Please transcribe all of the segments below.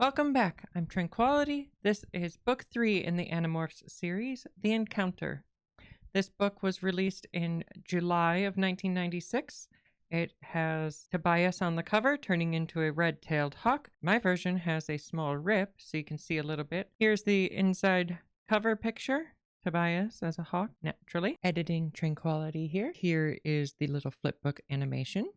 Welcome back. I'm Trankoalaty. This is book 3 in the Animorphs series, The Encounter. This book was released in July of 1996. It has Tobias on the cover turning into a red-tailed hawk. My version has a small rip so you can see a little bit. Here's the inside cover picture. Tobias as a hawk, naturally. Editing Trankoalaty here. Here is the little flipbook animation.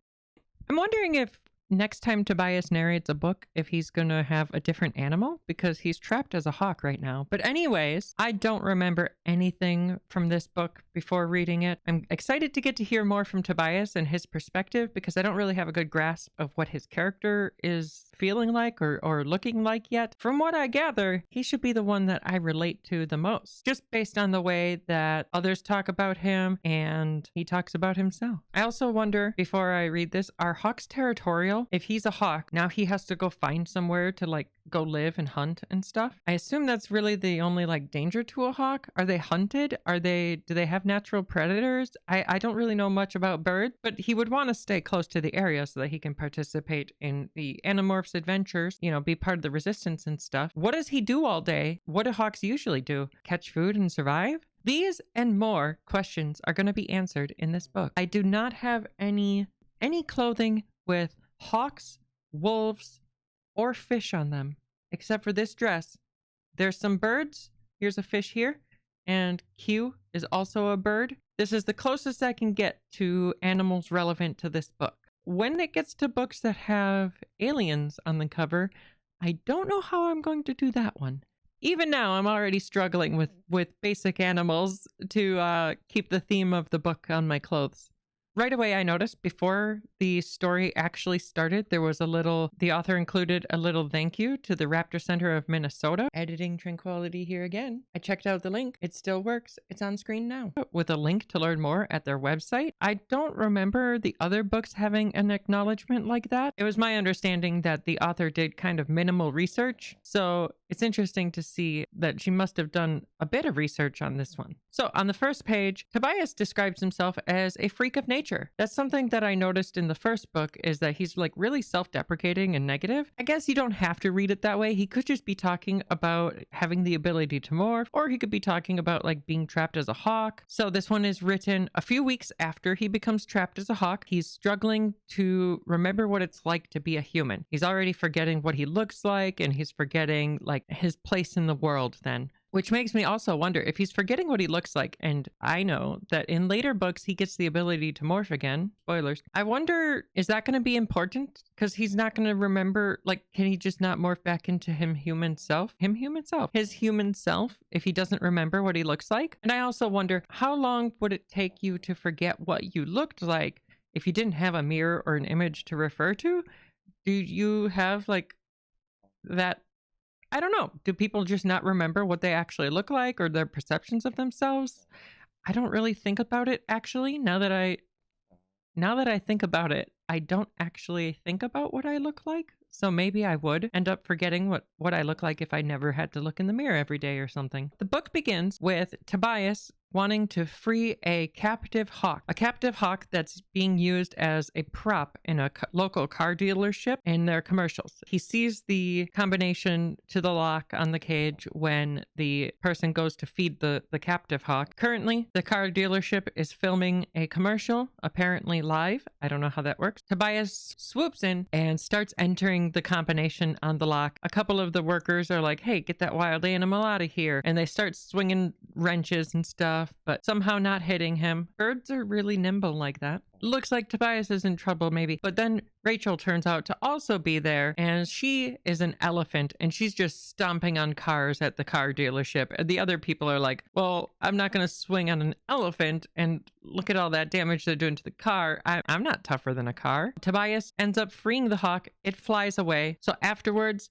I'm wondering if next time Tobias narrates a book, if he's gonna have a different animal, because he's trapped as a hawk right now. But anyways, I don't remember anything from this book before reading it. I'm excited to get to hear more from Tobias and his perspective, because I don't really have a good grasp of what his character is feeling like or looking like yet. From what I gather, he should be the one that I relate to the most, just based on the way that others talk about him and he talks about himself. I also wonder, before I read this, are hawks territorial? If he's a hawk, now he has to go find somewhere to go live and hunt and stuff. I assume that's really the only danger to a hawk. Are they hunted? Do they have natural predators? I don't really know much about birds, but he would want to stay close to the area so that he can participate in the Animorphs adventures, be part of the resistance and stuff. What does he do all day? What do hawks usually do? Catch food and survive? These and more questions are going to be answered in this book. I do not have any clothing with hawks, wolves, or fish on them, except for this dress. There's some birds. Here's a fish here, and Q is also a bird. This is the closest I can get to animals relevant to this book. When it gets to books that have aliens on the cover, I don't know how I'm going to do that one. Even now, I'm already struggling with basic animals to keep the theme of the book on my clothes. Right away, I noticed before the story actually started, the author included a little thank you to the Raptor Center of Minnesota. Editing Trankoalaty here again. I checked out the link. It still works. It's on screen now. With a link to learn more at their website. I don't remember the other books having an acknowledgement like that. It was my understanding that the author did kind of minimal research. So it's interesting to see that she must have done a bit of research on this one. So on the first page, Tobias describes himself as a freak of nature. That's something that I noticed in the first book, is that he's really self-deprecating and negative. I guess you don't have to read it that way. He could just be talking about having the ability to morph, or he could be talking about being trapped as a hawk. So this one is written a few weeks after he becomes trapped as a hawk. He's struggling to remember what it's like to be a human. He's already forgetting what he looks like, and he's forgetting his place in the world then. Which makes me also wonder if he's forgetting what he looks like. And I know that in later books, he gets the ability to morph again. Spoilers. I wonder, is that going to be important? Because he's not going to remember, can he just not morph back into his human self, if he doesn't remember what he looks like? And I also wonder, how long would it take you to forget what you looked like if you didn't have a mirror or an image to refer to? Do you have that? I don't know. Do people just not remember what they actually look like or their perceptions of themselves? I don't really think about it, actually. Now that I think about it, I don't actually think about what I look like. So maybe I would end up forgetting what I look like if I never had to look in the mirror every day or something. The book begins with Tobias wanting to free a captive hawk that's being used as a prop in a local car dealership in their commercials. He sees the combination to the lock on the cage when the person goes to feed the captive hawk. Currently, the car dealership is filming a commercial, apparently live. I don't know how that works. Tobias swoops in and starts entering the combination on the lock. A couple of the workers are like, hey, get that wild animal out of here. And they start swinging wrenches and stuff, but somehow not hitting him. Birds are really nimble like that. Looks like Tobias is in trouble maybe. But then Rachel turns out to also be there, and she is an elephant, and she's just stomping on cars at the car dealership. And the other people are like, well, I'm not going to swing on an elephant, and look at all that damage they're doing to the car. I'm not tougher than a car. Tobias ends up freeing the hawk. It flies away. So afterwards,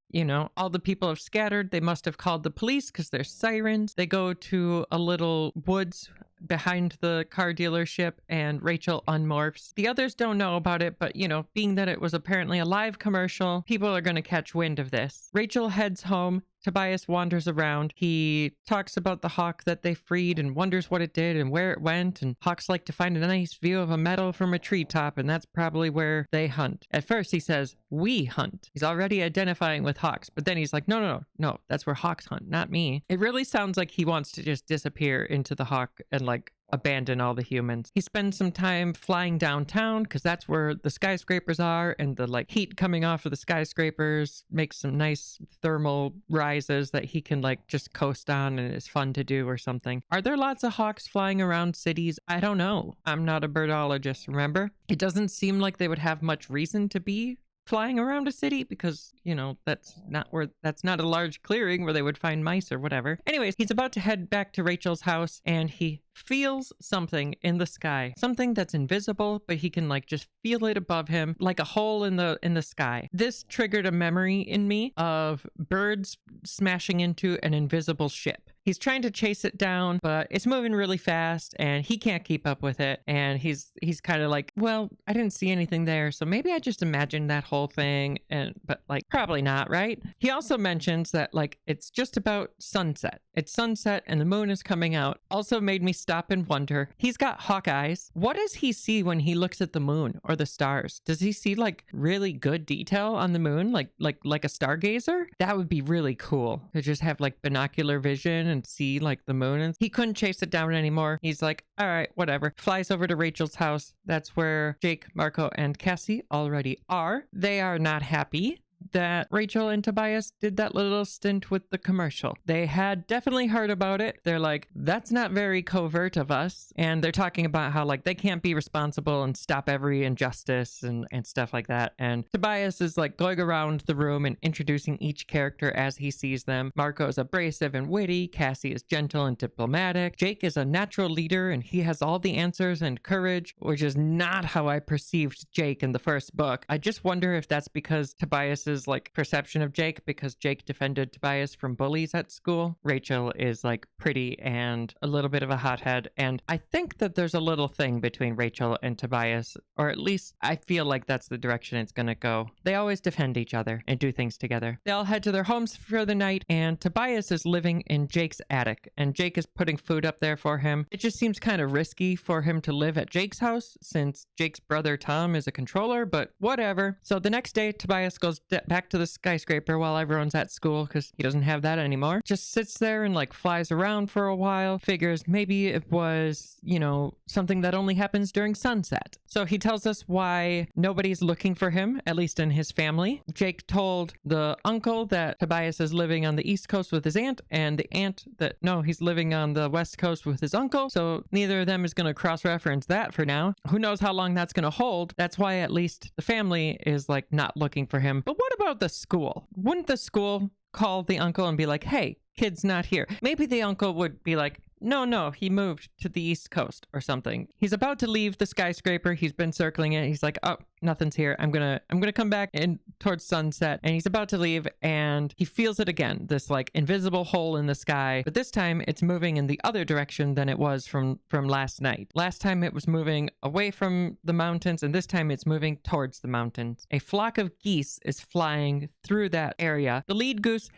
all the people have scattered. They must have called the police because there's sirens. They go to a little woods behind the car dealership, and Rachel unmorphs. The others don't know about it, but being that it was apparently a live commercial, people are going to catch wind of this. Rachel heads home Tobias wanders around. He talks about the hawk that they freed and wonders what it did and where it went. And hawks like to find a nice view of a meadow from a treetop, and that's probably where they hunt. At first, he says, "We hunt." He's already identifying with hawks, but then he's like, no, that's where hawks hunt, not me. It really sounds like he wants to just disappear into the hawk and like abandon all the humans. He spends some time flying downtown because that's where the skyscrapers are, and the like heat coming off of the skyscrapers makes some nice thermal rises that he can like just coast on, and it's fun to do or something. Are there lots of hawks flying around cities? I don't know. I'm not a birdologist, remember? It doesn't seem like they would have much reason to be flying around a city because, you know, that's not a large clearing where they would find mice or whatever. Anyways, he's about to head back to Rachel's house, and he feels something in the sky, something that's invisible, but he can like just feel it above him, like a hole in the sky. This triggered a memory in me of birds smashing into an invisible ship. He's trying to chase it down, but it's moving really fast and he can't keep up with it. And he's kind of like, well, I didn't see anything there, so maybe I just imagined that whole thing. But like, probably not, right? He also mentions that like it's just about sunset. It's sunset and the moon is coming out. Also made me stop and wonder. He's got hawk eyes. What does he see when he looks at the moon or the stars? Does he see like really good detail on the moon, like a stargazer? That would be really cool to just have like binocular vision and see like the moon. And he couldn't chase it down anymore. He's like, all right, whatever. Flies over to Rachel's house. That's where Jake, Marco, and Cassie already are. They are not happy that Rachel and Tobias did that little stint with the commercial. They had definitely heard about it. They're like, that's not very covert of us. And they're talking about how like they can't be responsible and stop every injustice and stuff like that. And Tobias is like going around the room and introducing each character as he sees them. Marco is abrasive and witty. Cassie is gentle and diplomatic. Jake is a natural leader and he has all the answers and courage, which is not how I perceived Jake in the first book. I just wonder if that's because Tobias's like perception of Jake, because Jake defended Tobias from bullies at school. Rachel is like pretty and a little bit of a hothead, and I think that there's a little thing between Rachel and Tobias, or at least I feel like that's the direction it's gonna go. They always defend each other and do things together. They all head to their homes for the night, and Tobias is living in Jake's attic, and Jake is putting food up there for him. It just seems kind of risky for him to live at Jake's house since Jake's brother Tom is a controller, but whatever. So the next day, Tobias goes back to the skyscraper while everyone's at school because he doesn't have that anymore. Just sits there and like flies around for a while. Figures maybe it was, you know, something that only happens during sunset. So he tells us why nobody's looking for him, at least in his family. Jake told the uncle that Tobias is living on the East Coast with his aunt, and the aunt that no, he's living on the West Coast with his uncle. So neither of them is going to cross-reference that for now. Who knows how long that's going to hold? That's why at least the family is like not looking for him. But what about the school? Wouldn't the school call the uncle and be like, hey, kid's not here? Maybe the uncle would be like, no, he moved to the East Coast or something. He's about to leave the skyscraper. He's been circling it. He's like, oh, nothing's here. I'm gonna come back in towards sunset. And he's about to leave and he feels it again, this like invisible hole in the sky. But this time it's moving in the other direction than it was from last night. Last time it was moving away from the mountains, and this time it's moving towards the mountains. A flock of geese is flying through that area. The lead goose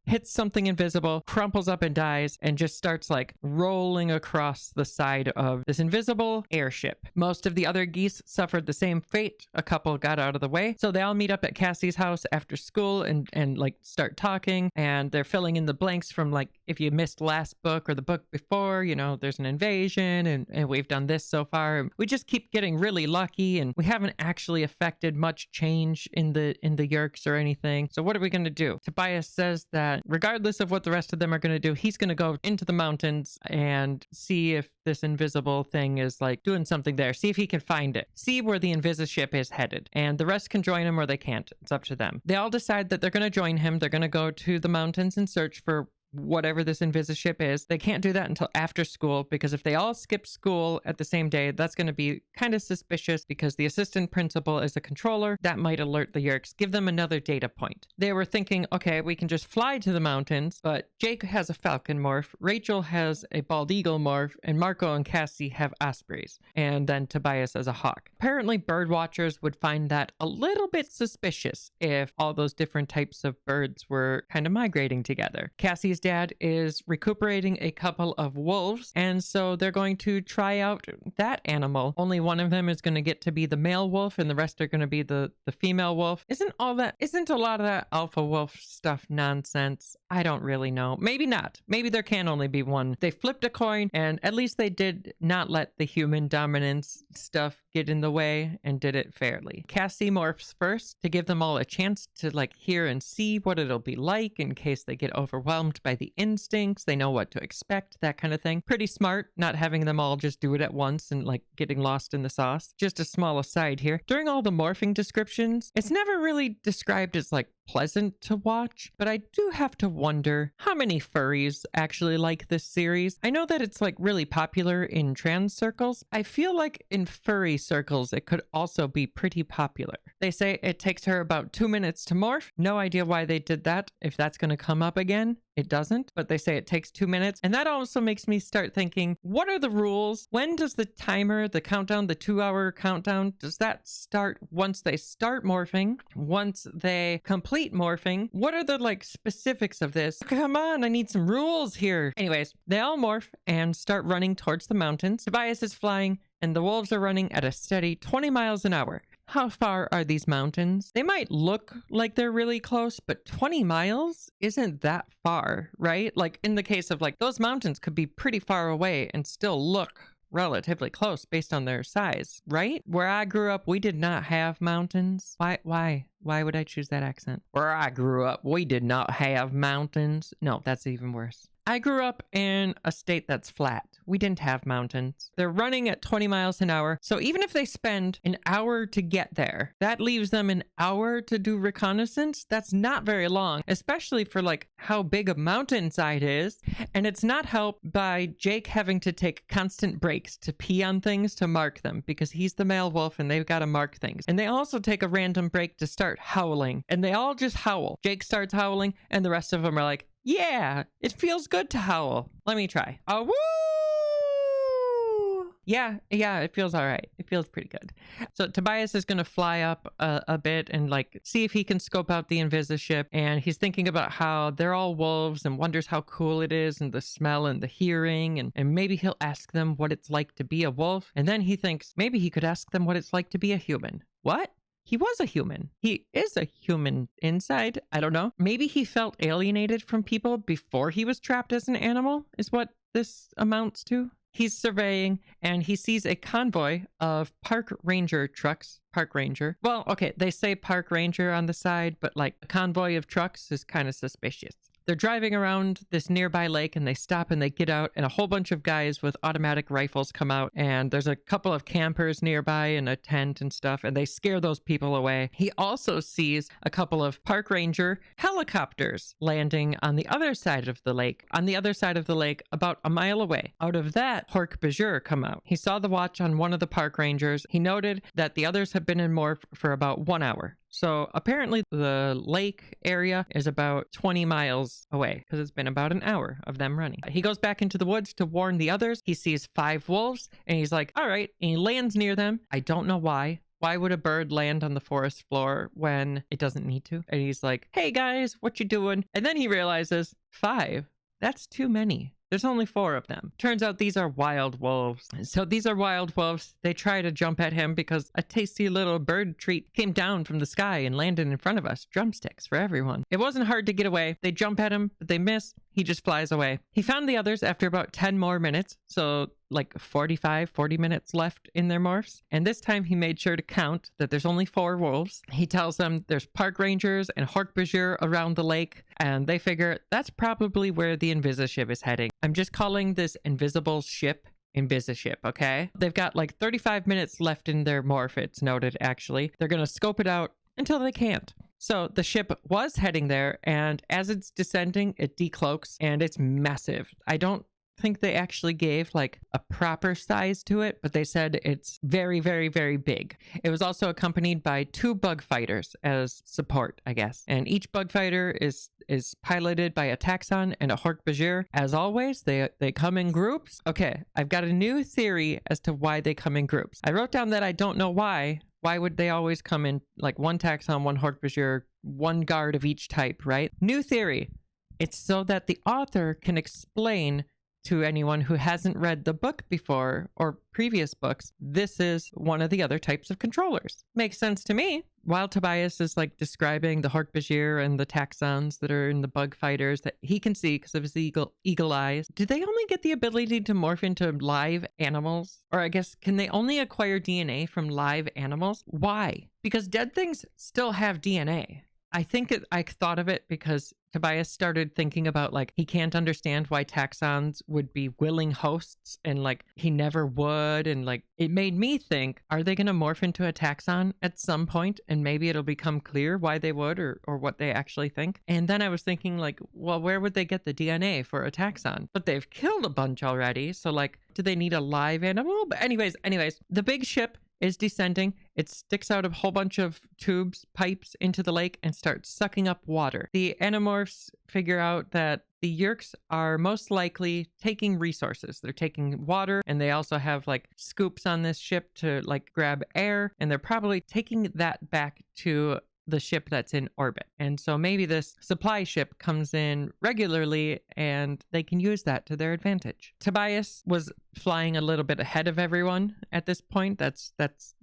hits something invisible, crumples up and dies, and just starts like rolling across the side of this invisible airship. Most of the other geese suffered the same fate. A couple got out of the way. So they all meet up at Cassie's house after school and like start talking, and they're filling in the blanks from like, if you missed last book or the book before, you know, there's an invasion and we've done this so far. We just keep getting really lucky and we haven't actually affected much change in the Yerks or anything. So what are we going to do? Tobias says that regardless of what the rest of them are going to do, he's going to go into the mountains and see if this invisible thing is like doing something there. See if he can find it. See where the Invisiship is headed. And the rest can join him or they can't. It's up to them. They all decide that they're going to join him. They're going to go to the mountains and search for whatever this Invisiship is. They can't do that until after school, because if they all skip school at the same day, that's going to be kind of suspicious, because the assistant principal is a controller. That might alert the Yeerks, give them another data point. They were thinking, okay, we can just fly to the mountains, but Jake has a falcon morph, Rachel has a bald eagle morph, and Marco and Cassie have ospreys, and then Tobias as a hawk. Apparently, bird watchers would find that a little bit suspicious if all those different types of birds were kind of migrating together. Cassie's dad is recuperating a couple of wolves, and so they're going to try out that animal. Only one of them is going to get to be the male wolf, and the rest are going to be the female wolf. Isn't a lot of that alpha wolf stuff nonsense? I don't really know. Maybe not. Maybe there can only be one. They flipped a coin, and at least they did not let the human dominance stuff get in the way and did it fairly. Cassie morphs first to give them all a chance to like hear and see what it'll be like in case they get overwhelmed by the instincts. They know what to expect, that kind of thing. Pretty smart, not having them all just do it at once and like getting lost in the sauce. Just a small aside here. During all the morphing descriptions, it's never really described as like pleasant to watch, but I do have to wonder how many furries actually like this series. I know that it's like really popular in trans circles. I feel like in furry circles it could also be pretty popular. They say it takes her about 2 minutes to morph. No idea why they did that, if that's going to come up again. It doesn't, but they say it takes 2 minutes. And that also makes me start thinking, what are the rules? When does the timer, the countdown, the 2-hour countdown, does that start once they start morphing? Once they complete morphing? What are the like specifics of this? Come on, I need some rules here. Anyways, they all morph and start running towards the mountains. Tobias is flying and the wolves are running at a steady 20 miles an hour. How far are these mountains? They might look like they're really close, but 20 miles isn't that far, right? Like in the case of like those mountains could be pretty far away and still look relatively close based on their size, right? Where I grew up, we did not have mountains. Why would I choose that accent? Where I grew up, we did not have mountains. No, that's even worse. I grew up in a state that's flat. We didn't have mountains. They're running at 20 miles an hour. So even if they spend an hour to get there, that leaves them an hour to do reconnaissance. That's not very long, especially for like how big a mountainside is. And it's not helped by Jake having to take constant breaks to pee on things to mark them, because he's the male wolf and they've got to mark things. And they also take a random break to start howling, and they all just howl. Jake starts howling and the rest of them are like, yeah, it feels good to howl. Let me try. Oh, woo! Yeah, it feels all right. It feels pretty good. So Tobias is going to fly up a bit and like see if he can scope out the Invisiship. And he's thinking about how they're all wolves and wonders how cool it is, and the smell and the hearing. And maybe he'll ask them what it's like to be a wolf. And then he thinks maybe he could ask them what it's like to be a human. What? He was a human. He is a human inside. I don't know. Maybe he felt alienated from people before he was trapped as an animal, is what this amounts to. He's surveying and he sees a convoy of park ranger trucks. Park ranger. Well, okay, they say park ranger on the side, but like a convoy of trucks is kind of suspicious. They're driving around this nearby lake and they stop and they get out, and a whole bunch of guys with automatic rifles come out, and there's a couple of campers nearby in a tent and stuff, and they scare those people away. He also sees a couple of park ranger helicopters landing on the other side of the lake. On the other side of the lake, about a mile away. Out of that, Hork-Bajir come out. He saw the watch on one of the park rangers. He noted that the others have been in morph for about 1 hour. So apparently the lake area is about 20 miles away, because it's been about an hour of them running. He goes back into the woods to warn the others. He sees 5 wolves and he's like, all right. And he lands near them. I don't know why. Why would a bird land on the forest floor when it doesn't need to? And he's like, hey guys, what you doing? And then he realizes 5. That's too many. There's only 4 of them. Turns out these are wild wolves. So these are wild wolves. They try to jump at him because a tasty little bird treat came down from the sky and landed in front of us. Drumsticks for everyone. It wasn't hard to get away. They jump at him, but they miss. He just flies away. He found the others after about 10 more minutes. So like 40 minutes left in their morphs. And this time he made sure to count that there's only 4 wolves. He tells them there's park rangers and Hork-Bajir around the lake. And they figure that's probably where the Invisiship is heading. I'm just calling this invisible ship Invisiship, okay? They've got like 35 minutes left in their morph, it's noted, actually. They're going to scope it out until they can't. So the ship was heading there, and as it's descending, it decloaks, and it's massive. I don't think they actually gave like a proper size to it, but they said it's very, very, very big. It was also accompanied by 2 bug fighters as support, I guess. And each bug fighter is piloted by a taxon and a hork-bajir. As always, they come in groups. Okay, I've got a new theory as to why they come in groups. I wrote down that I don't know why. Why would they always come in like 1 taxon, 1 hork-bajir, 1 guard of each type, right? New theory. It's so that the author can explain to anyone who hasn't read the book before or previous books, this is one of the other types of controllers. Makes sense to me. While Tobias is like describing the hork-bajir and the taxons that are in the bug fighters that he can see because of his eagle eyes, do they only get the ability to morph into live animals? Or I guess, can they only acquire DNA from live animals? Why? Because dead things still have DNA. I think I thought of it because Tobias started thinking about like he can't understand why taxons would be willing hosts and like he never would, and like it made me think, are they going to morph into a taxon at some point and maybe it'll become clear why they would or what they actually think. And then I was thinking like, well, where would they get the DNA for a taxon? But they've killed a bunch already, so like do they need a live animal? But anyways, the big ship is descending. It sticks out a whole bunch of pipes into the lake and starts sucking up water. The Animorphs figure out that the Yeerks are most likely taking resources. They're taking water, and they also have like scoops on this ship to like grab air, and they're probably taking that back to the ship that's in orbit. And so maybe this supply ship comes in regularly and they can use that to their advantage. Tobias was flying a little bit ahead of everyone at this point. That's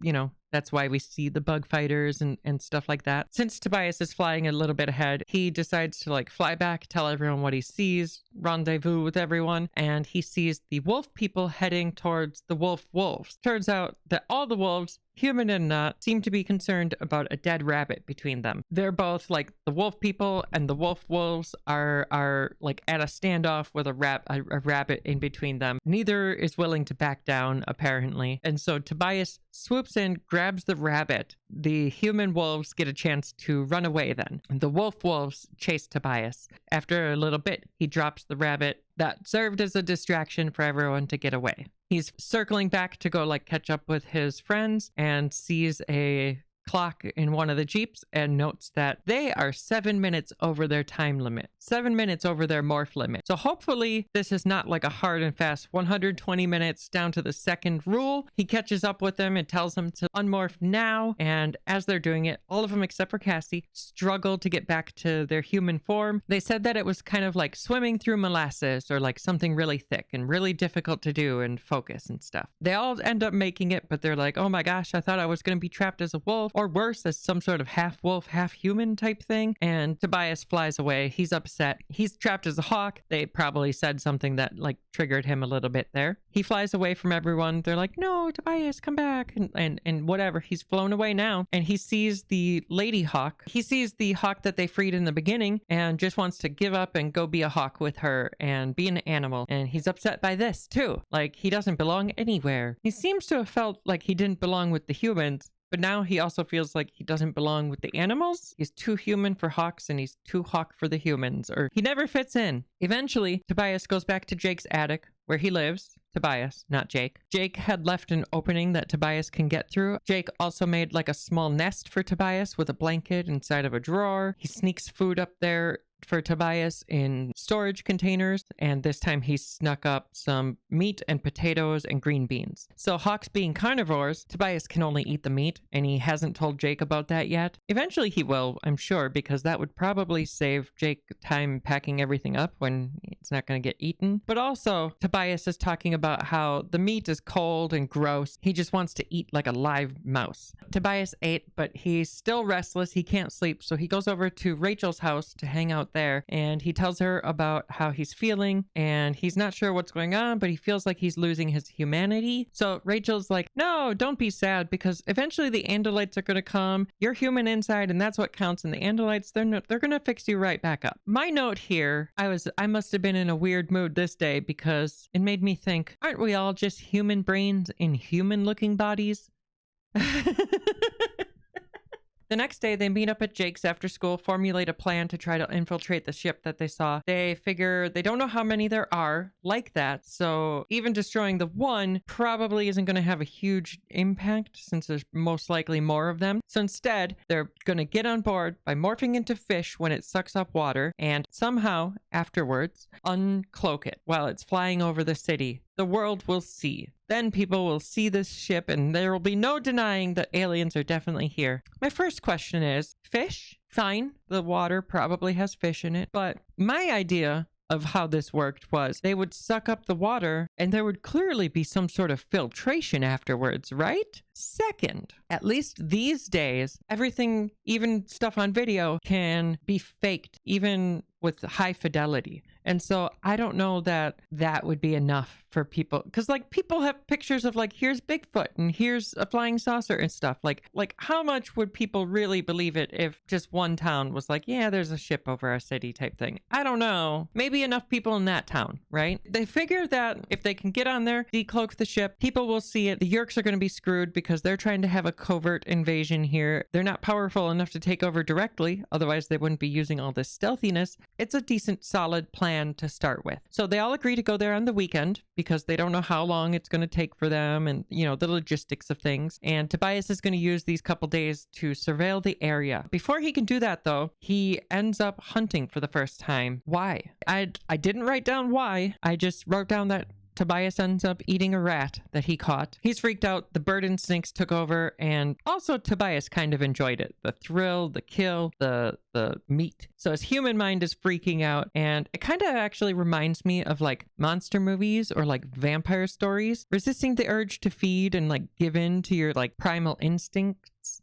you know, that's why we see the bug fighters and stuff like that. Since Tobias is flying a little bit ahead, he decides to like fly back, tell everyone what he sees, rendezvous with everyone, and he sees the wolf people heading towards the wolves. Turns out that all the wolves, human and not, seem to be concerned about a dead rabbit between them. They're both like the wolf people and the wolves are like at a standoff with a rabbit in between them. Neither is willing to back down apparently. And so Tobias swoops in, grabs the rabbit. The human wolves get a chance to run away then. The wolves chase Tobias. After a little bit, he drops the rabbit. That served as a distraction for everyone to get away. He's circling back to go like catch up with his friends and sees a clock in one of the Jeeps and notes that they are 7 minutes over their time limit, 7 minutes over their morph limit. So hopefully this is not like a hard and fast 120 minutes down to the second rule. He catches up with them and tells them to unmorph now. And as they're doing it, all of them except for Cassie struggle to get back to their human form. They said that it was kind of like swimming through molasses or like something really thick and really difficult to do and focus and stuff. They all end up making it, but they're like, oh my gosh, I thought I was going to be trapped as a wolf, or worse, as some sort of half wolf, half human type thing. And Tobias flies away. He's upset. He's trapped as a hawk. They probably said something that like triggered him a little bit there. He flies away from everyone. They're like, no, Tobias, come back. And whatever. He's flown away now. And he sees the lady hawk. He sees the hawk that they freed in the beginning and just wants to give up and go be a hawk with her and be an animal. And he's upset by this too. Like he doesn't belong anywhere. He seems to have felt like he didn't belong with the humans. But now he also feels like he doesn't belong with the animals. He's too human for hawks and he's too hawk for the humans, or he never fits in. Eventually, Tobias goes back to Jake's attic where he lives. Tobias, not Jake. Jake had left an opening that Tobias can get through. Jake also made like a small nest for Tobias with a blanket inside of a drawer. He sneaks food up there for Tobias in storage containers, and this time he snuck up some meat and potatoes and green beans. So hawks being carnivores, Tobias can only eat the meat, and he hasn't told Jake about that yet. Eventually he will, I'm sure, because that would probably save Jake time packing everything up when it's not going to get eaten. But also, Tobias is talking about how the meat is cold and gross. He just wants to eat like a live mouse. Tobias ate, but he's still restless. He can't sleep, so he goes over to Rachel's house to hang out there, and he tells her about how he's feeling, and he's not sure what's going on, but he feels like he's losing his humanity. So Rachel's like, no, don't be sad, because eventually the Andalites are going to come. You're human inside, and that's what counts. And the Andalites, they're going to fix you right back up. My note here, I must have been in a weird mood this day, because it made me think, aren't we all just human brains in human looking bodies? The next day, they meet up at Jake's after school, formulate a plan to try to infiltrate the ship that they saw. They figure they don't know how many there are like that, so even destroying the one probably isn't going to have a huge impact since there's most likely more of them. So instead, they're going to get on board by morphing into fish when it sucks up water and somehow afterwards uncloak it while it's flying over the city. The world will see. Then people will see this ship and there will be no denying that aliens are definitely here. My first question is, fish? Fine, the water probably has fish in it, but my idea of how this worked was they would suck up the water and there would clearly be some sort of filtration afterwards, right? Second, at least these days, everything, even stuff on video, can be faked, even with high fidelity. And so I don't know that that would be enough for people, because like people have pictures of like, here's Bigfoot and here's a flying saucer and stuff. Like how much would people really believe it if just one town was like, yeah, there's a ship over our city type thing? I don't know. Maybe enough people in that town, right? They figure that if they can get on there, decloak the ship, people will see it. The Yeerks are going to be screwed because they're trying to have a covert invasion here. They're not powerful enough to take over directly. Otherwise, they wouldn't be using all this stealthiness. It's a decent, solid plan to start with. So they all agree to go there on the weekend because they don't know how long it's going to take for them and, you know, the logistics of things. And Tobias is going to use these couple days to surveil the area. Before he can do that, though, he ends up hunting for the first time. Why? I didn't write down why. I just wrote down that Tobias ends up eating a rat that he caught. He's freaked out. The bird instincts took over, and also Tobias kind of enjoyed it. The thrill, the kill, the meat. So his human mind is freaking out, and it kind of actually reminds me of like monster movies or like vampire stories. Resisting the urge to feed and like give in to your like primal instincts.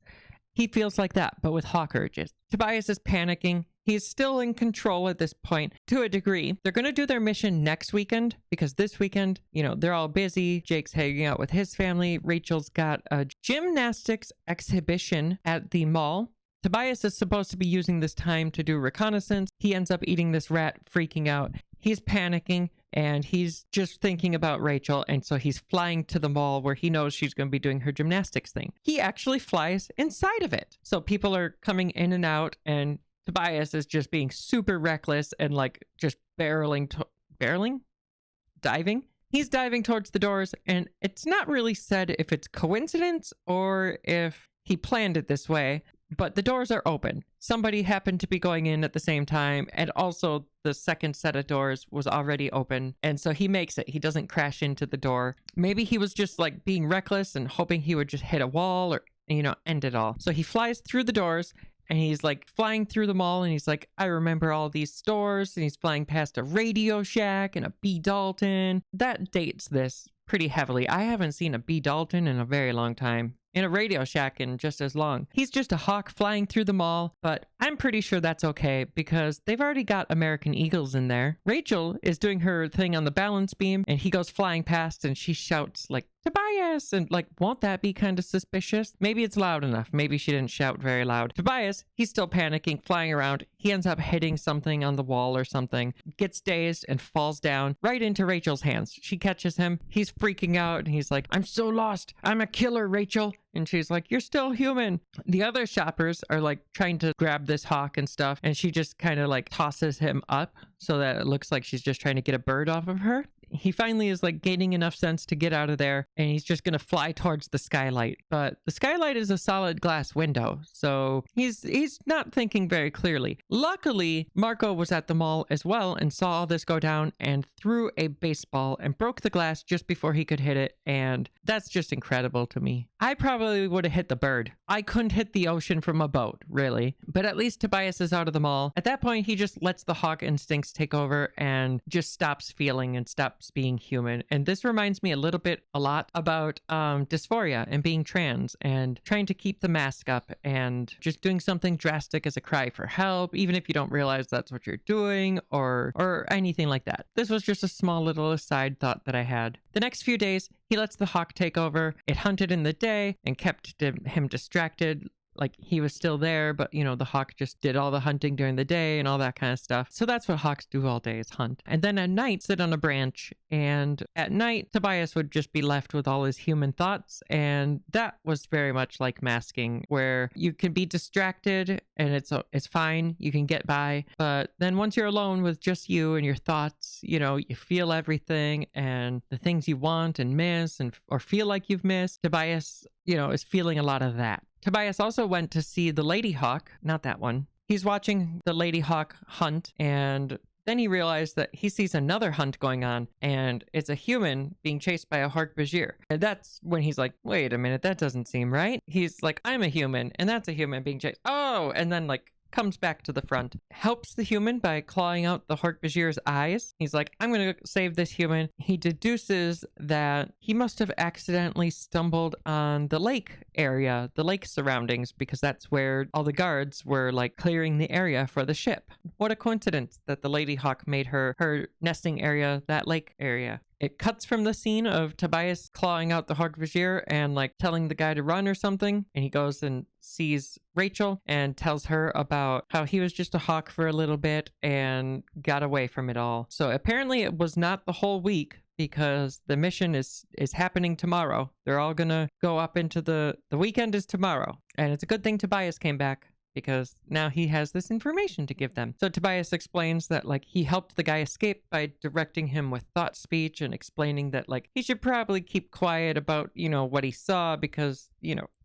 He feels like that, but with hawk urges. Tobias is panicking. He's still in control at this point to a degree. They're going to do their mission next weekend because this weekend, you know, they're all busy. Jake's hanging out with his family. Rachel's got a gymnastics exhibition at the mall. Tobias is supposed to be using this time to do reconnaissance. He ends up eating this rat, freaking out. He's panicking and he's just thinking about Rachel. And so he's flying to the mall where he knows she's going to be doing her gymnastics thing. He actually flies inside of it. So people are coming in and out, and Tobias is just being super reckless and like just diving. He's diving towards the doors, and it's not really said if it's coincidence or if he planned it this way, but the doors are open. Somebody happened to be going in at the same time, and also the second set of doors was already open, and so he makes it. He doesn't crash into the door. Maybe he was just like being reckless and hoping he would just hit a wall or, you know, end it all. So he flies through the doors. And he's like flying through the mall, and he's like, I remember all these stores. And he's flying past a Radio Shack and a B. Dalton. That dates this pretty heavily. I haven't seen a B. Dalton in a very long time. In a Radio Shack in just as long. He's just a hawk flying through the mall, but I'm pretty sure that's okay because they've already got American Eagles in there. Rachel is doing her thing on the balance beam, and he goes flying past, and she shouts like, Tobias! And like, won't that be kind of suspicious? Maybe it's loud enough. Maybe she didn't shout very loud. Tobias, he's still panicking, flying around. He ends up hitting something on the wall or something, gets dazed and falls down right into Rachel's hands. She catches him. He's freaking out, and he's like, I'm so lost. I'm a killer, Rachel. And she's like, you're still human. The other shoppers are like trying to grab this hawk and stuff. And she just kind of like tosses him up so that it looks like she's just trying to get a bird off of her. He finally is like gaining enough sense to get out of there, and he's just going to fly towards the skylight. But the skylight is a solid glass window, so he's not thinking very clearly. Luckily, Marco was at the mall as well and saw all this go down and threw a baseball and broke the glass just before he could hit it, and that's just incredible to me. I probably would have hit the bird. I couldn't hit the ocean from a boat, really. But at least Tobias is out of the mall. At that point, he just lets the hawk instincts take over and just stops feeling and stops being human. And this reminds me a lot about dysphoria and being trans and trying to keep the mask up and just doing something drastic as a cry for help, even if you don't realize that's what you're doing or anything like that. This was just a small little aside thought that I had. The next few days, he lets the hawk take over. It hunted in the day and kept him distracted, like he was still there, but the hawk just did all the hunting during the day and all that kind of stuff. So that's what hawks do all day, is hunt. And then at night, sit on a branch. And at night, Tobias would just be left with all his human thoughts. And that was very much like masking, where you can be distracted and it's fine. You can get by. But then once you're alone with just you and your thoughts, you feel everything and the things you want and miss or feel like you've missed. Tobias, is feeling a lot of that. Tobias also went to see the lady hawk, not that one. He's watching the lady hawk hunt, and then he realized that he sees another hunt going on, and it's a human being chased by a harpagir. And that's when he's like, wait a minute, that doesn't seem right. He's like, I'm a human, and that's a human being chased. Oh, and then comes back to the front, helps the human by clawing out the harpagir's eyes. He's like, I'm gonna save this human. He deduces that he must have accidentally stumbled on the lake area, the lake surroundings, because that's where all the guards were clearing the area for the ship. What a coincidence that the lady hawk made her nesting area that lake area. It cuts from the scene of Tobias clawing out the harpagir and telling the guy to run or something. And he goes and sees Rachel and tells her about how he was just a hawk for a little bit and got away from it all. So apparently it was not the whole week, because the mission is happening tomorrow. They're all gonna go up into the weekend is tomorrow. And it's a good thing Tobias came back, because now he has this information to give them. So Tobias explains that he helped the guy escape by directing him with thought speech and explaining that he should probably keep quiet about what he saw, because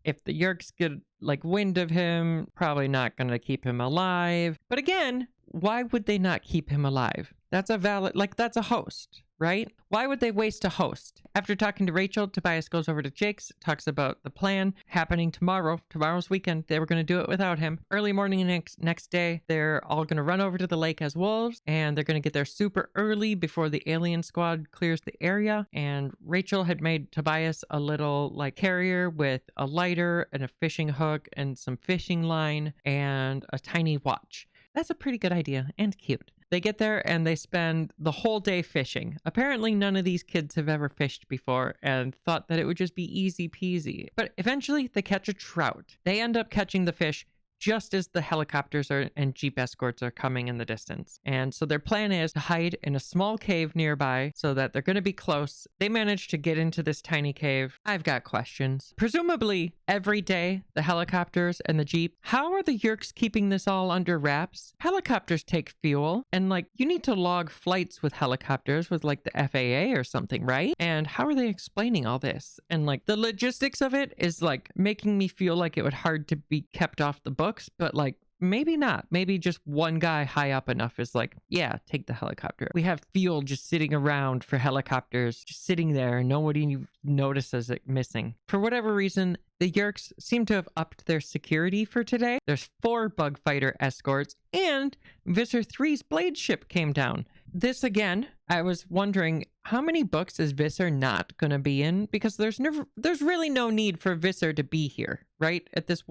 if the Yeerks get wind of him, probably not gonna keep him alive. But again, why would they not keep him alive? That's a valid, that's a host, right? Why would they waste a host? After talking to Rachel, Tobias goes over to Jake's, talks about the plan happening tomorrow's weekend. They were going to do it without him. Early morning next day, they're all going to run over to the lake as wolves, and they're going to get there super early before the alien squad clears the area. And Rachel had made Tobias a little carrier with a lighter and a fishing hook and some fishing line and a tiny watch. That's a pretty good idea and cute. They get there and they spend the whole day fishing. Apparently none of these kids have ever fished before and thought that it would just be easy peasy. But eventually they catch a trout. They end up catching the fish just as the helicopters and jeep escorts are coming in the distance. And so their plan is to hide in a small cave nearby so that they're going to be close. They manage to get into this tiny cave. I've got questions. Presumably every day, the helicopters and the jeep, how are the Yeerks keeping this all under wraps? Helicopters take fuel, and you need to log flights with helicopters with the FAA or something, right? And how are they explaining all this? And the logistics of it is making me feel like it would hard to be kept off the book. But maybe not. Maybe just one guy high up enough is yeah, take the helicopter. We have fuel just sitting around for helicopters, just sitting there, and nobody notices it missing. For whatever reason, the Yeerks seem to have upped their security for today. There's 4 bug fighter escorts, and Visser 3's blade ship came down. This again, I was wondering, how many books is Visser not going to be in? Because there's really no need for Visser to be here, right? At this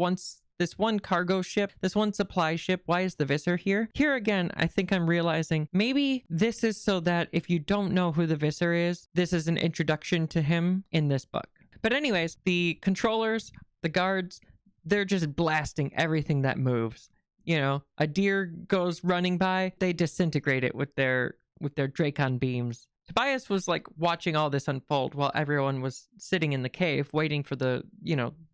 one cargo ship, this one supply ship, why is the Visser here? Here again, I think I'm realizing maybe this is so that if you don't know who the Visser is, this is an introduction to him in this book. But anyways, the controllers, the guards, they're just blasting everything that moves. A deer goes running by, they disintegrate it with their Dracon beams. Tobias was watching all this unfold while everyone was sitting in the cave waiting for the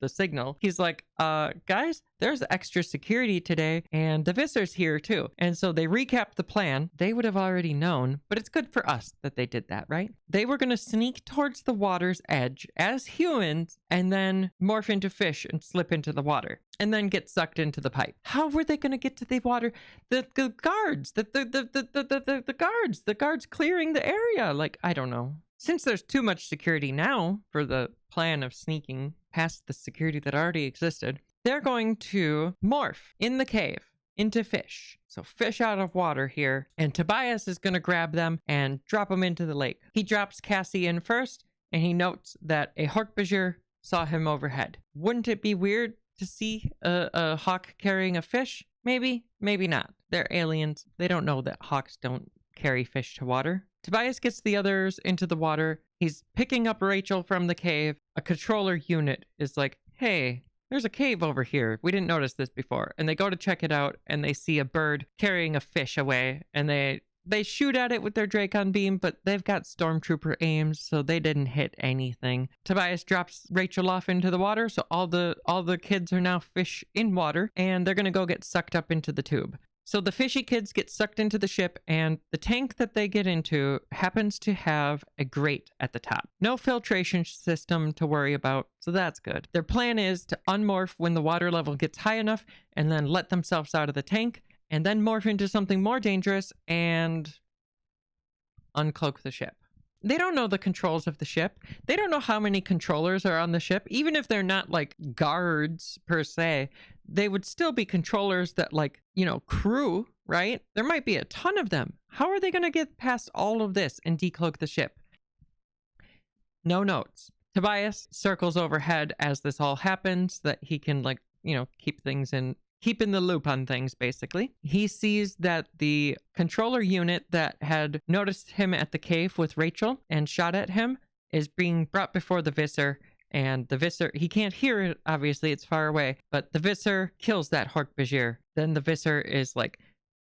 signal. He's like, guys, there's extra security today and the Visser's here too. And so they recapped the plan. They would have already known, but it's good for us that they did that, right? They were going to sneak towards the water's edge as humans and then morph into fish and slip into the water and then get sucked into the pipe. How were they going to get to the water? The guards, the guards clearing the area. I don't know. Since there's too much security now for the plan of sneaking past the security that already existed, they're going to morph in the cave into fish. So fish out of water here. And Tobias is going to grab them and drop them into the lake. He drops Cassie in first, and he notes that a harpagir saw him overhead. Wouldn't it be weird to see a hawk carrying a fish? Maybe, maybe not. They're aliens. They don't know that hawks don't carry fish to water. Tobias gets the others into the water. He's picking up Rachel from the cave. A controller unit is like, hey, there's a cave over here. We didn't notice this before. And they go to check it out, and they see a bird carrying a fish away, and they shoot at it with their Dracon beam, but they've got stormtrooper aims, so they didn't hit anything. Tobias drops Rachel off into the water, so all the kids are now fish in water, and they're gonna go get sucked up into the tube. So the fishy kids get sucked into the ship, and the tank that they get into happens to have a grate at the top. No filtration system to worry about, so that's good. Their plan is to unmorph when the water level gets high enough, and then let themselves out of the tank, and then morph into something more dangerous and uncloak the ship. They don't know the controls of the ship. They don't know how many controllers are on the ship. Even if they're not like guards per se, they would still be controllers that crew, right? There might be a ton of them. How are they going to get past all of this and decloak the ship? No notes. Tobias circles overhead as this all happens, that he can keep in the loop on things, basically. He sees that the controller unit that had noticed him at the cave with Rachel and shot at him is being brought before the Visser, and the Visser, he can't hear it, obviously, it's far away, but the Visser kills that Hork-Bajir. Then the Visser is,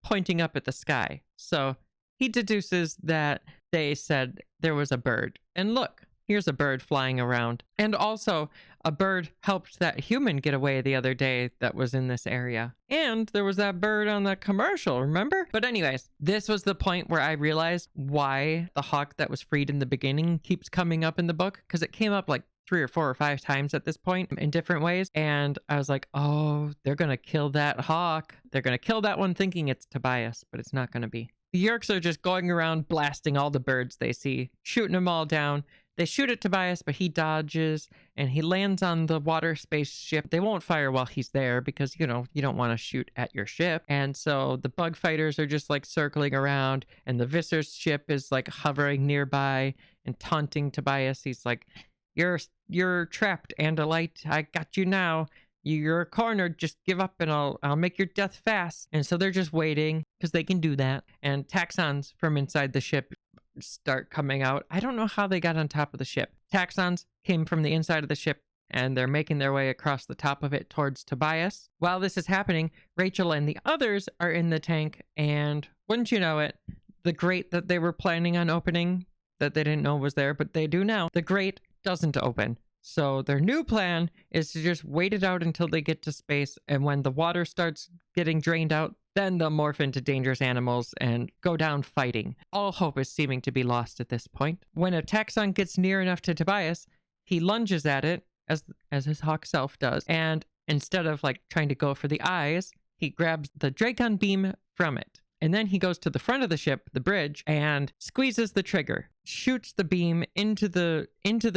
pointing up at the sky. So he deduces that they said there was a bird. And look, here's a bird flying around. And also, a bird helped that human get away the other day that was in this area. And there was that bird on that commercial, remember? But anyways, this was the point where I realized why the hawk that was freed in the beginning keeps coming up in the book. Because it came up 3 or 4 or 5 times at this point in different ways. And I was like, oh, they're going to kill that hawk. They're going to kill that one thinking it's Tobias, but it's not going to be. The Yeerks are just going around blasting all the birds they see, shooting them all down. They shoot at Tobias, but he dodges, and he lands on the water spaceship. They won't fire while he's there because, you don't want to shoot at your ship. And so the bug fighters are just circling around, and the Visser's ship is hovering nearby and taunting Tobias. He's like, you're trapped, Andalite. I got you now. You're cornered. Just give up and I'll make your death fast. And so they're just waiting because they can do that. And taxons from inside the ship start coming out. I don't know how they got on top of the ship. Taxons came from the inside of the ship, and they're making their way across the top of it towards Tobias. While this is happening, Rachel and the others are in the tank, and wouldn't you know it, the grate that they were planning on opening, that they didn't know was there, but they do now, the grate doesn't open. So their new plan is to just wait it out until they get to space, and when the water starts getting drained out, then they'll morph into dangerous animals and go down fighting. All hope is seeming to be lost at this point. When a taxon gets near enough to Tobias, he lunges at it, as his hawk self does, and instead of trying to go for the eyes, he grabs the Dracon beam from it. And then he goes to the front of the ship, the bridge, and squeezes the trigger, shoots the beam into the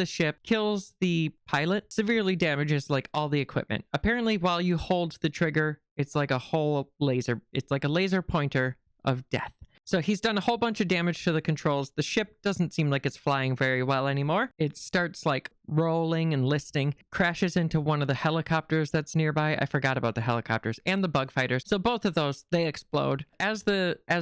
ship, kills the pilot, severely damages all the equipment. Apparently, while you hold the trigger, it's like a whole laser. It's like a laser pointer of death. So he's done a whole bunch of damage to the controls. The ship doesn't seem like it's flying very well anymore. It starts rolling and listing, crashes into one of the helicopters that's nearby. I forgot about the helicopters and the bug fighters. So both of those, they explode. As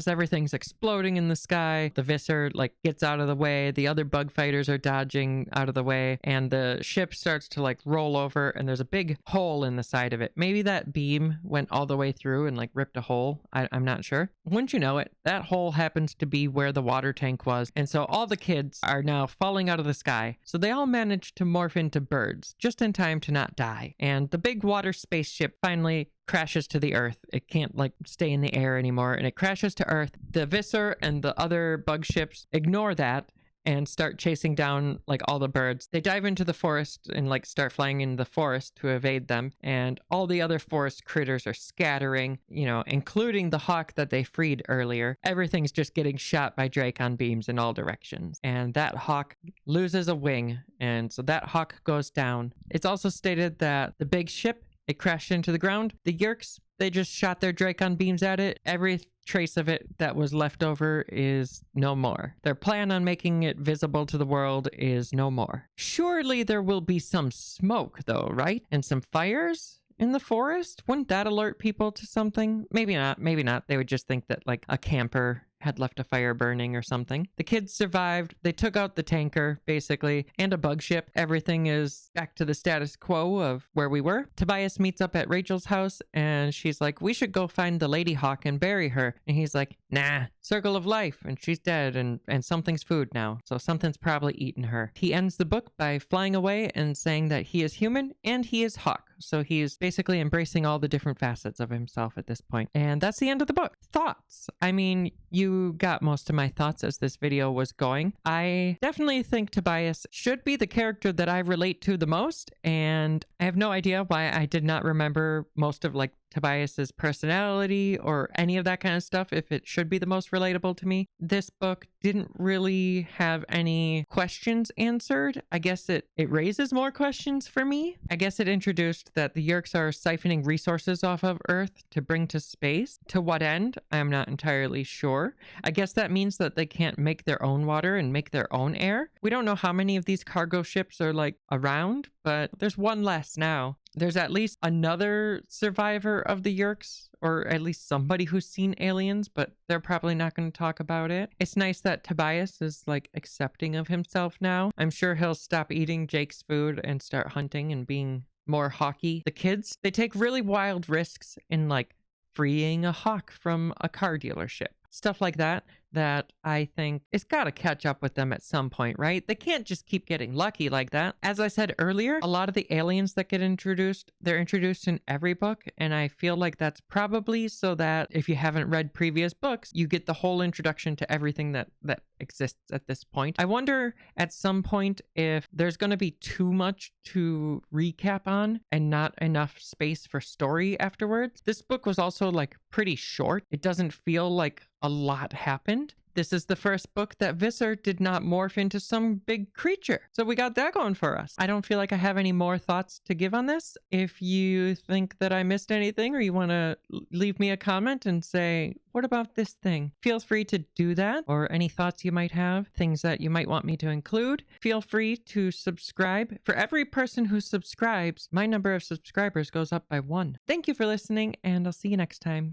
everything's exploding in the sky, the Visser gets out of the way. The other bug fighters are dodging out of the way, and the ship starts to roll over, and there's a big hole in the side of it. Maybe that beam went all the way through and ripped a hole. I'm not sure. Wouldn't you know it, that hole happens to be where the water tank was. And so all the kids are now falling out of the sky. So they all manage to morph into birds just in time to not die. And the big water spaceship finally crashes to the earth. It can't stay in the air anymore, and it crashes to earth. The Visser and the other bug ships ignore that and start chasing down all the birds. They dive into the forest and start flying into the forest to evade them, and all the other forest critters are scattering, including the hawk that they freed earlier. Everything's just getting shot by Dracon beams in all directions, and that hawk loses a wing, and so that hawk goes down. It's also stated that the big ship, it crashed into the ground. The Yeerks, they just shot their Dracon beams at it. Every trace of it that was left over is no more. Their plan on making it visible to the world is no more. Surely there will be some smoke though, right? And some fires in the forest? Wouldn't that alert people to something? Maybe not. Maybe not. They would just think that a camper had left a fire burning or something. The kids survived. They took out the tanker, basically, and a bug ship. Everything is back to the status quo of where we were. Tobias meets up at Rachel's house, and she's like, we should go find the Lady Hawk and bury her. And he's like, nah, circle of life, and she's dead, and something's food now, so something's probably eaten her. He ends the book by flying away and saying that he is human and he is Hawk. So he's basically embracing all the different facets of himself at this point. And that's the end of the book. Thoughts? I mean, you got most of my thoughts as this video was going. I definitely think Tobias should be the character that I relate to the most, and I have no idea why I did not remember most of like Tobias's personality or any of that kind of stuff, if it should be the most relatable to me. This book didn't really have any questions answered. I guess it raises more questions for me. I guess it introduced that the Yeerks are siphoning resources off of Earth to bring to space. To what end? I'm not entirely sure. I guess that means that they can't make their own water and make their own air. We don't know how many of these cargo ships are like around, but there's one less now. There's at least another survivor of the Yeerks, or at least somebody who's seen aliens, but they're probably not going to talk about it. It's nice that Tobias is like accepting of himself now. I'm sure he'll stop eating Jake's food and start hunting and being more hawky. The kids, they take really wild risks in like freeing a hawk from a car dealership. Stuff like that I think it's got to catch up with them at some point, right? They can't just keep getting lucky like that. As I said earlier, a lot of the aliens that get introduced, they're introduced in every book, and I feel like that's probably so that if you haven't read previous books, you get the whole introduction to everything that exists at this point. I wonder at some point if there's going to be too much to recap on and not enough space for story afterwards. This book was also like pretty short. It doesn't feel like a lot happened. This is the first book that Visser did not morph into some big creature. So we got that going for us. I don't feel like I have any more thoughts to give on this. If you think that I missed anything or you want to leave me a comment and say, what about this thing? Feel free to do that, or any thoughts you might have, things that you might want me to include. Feel free to subscribe. For every person who subscribes, my number of subscribers goes up by 1. Thank you for listening, and I'll see you next time.